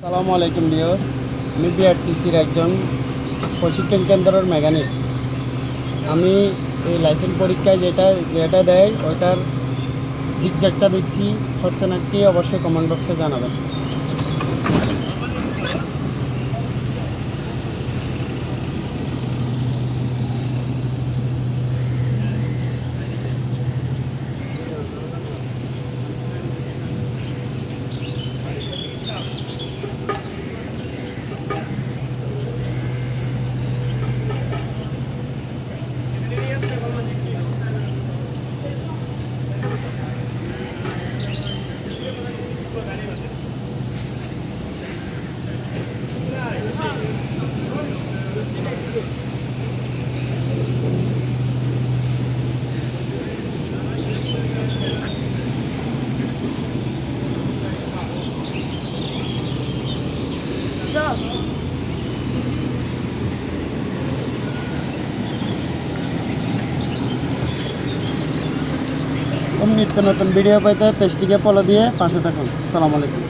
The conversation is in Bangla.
আসসালামু আলাইকুম ভিউয়ার্স, আমি বিআরটিসির একজন প্রশিক্ষণ কেন্দ্রের মেকানিক। আমি এই লাইসেন্স পরীক্ষায় যেটা দেয় ওইটার জিগজ্যাগটা দিচ্ছি, হচ্ছে না কি অবশ্যই কমেন্ট বক্সে জানাবেন। নিত্য নতুন ভিডিও পাইতে পেজটিকে ফলো দিয়ে পাশে থাকুন। আসসালামু আলাইকুম।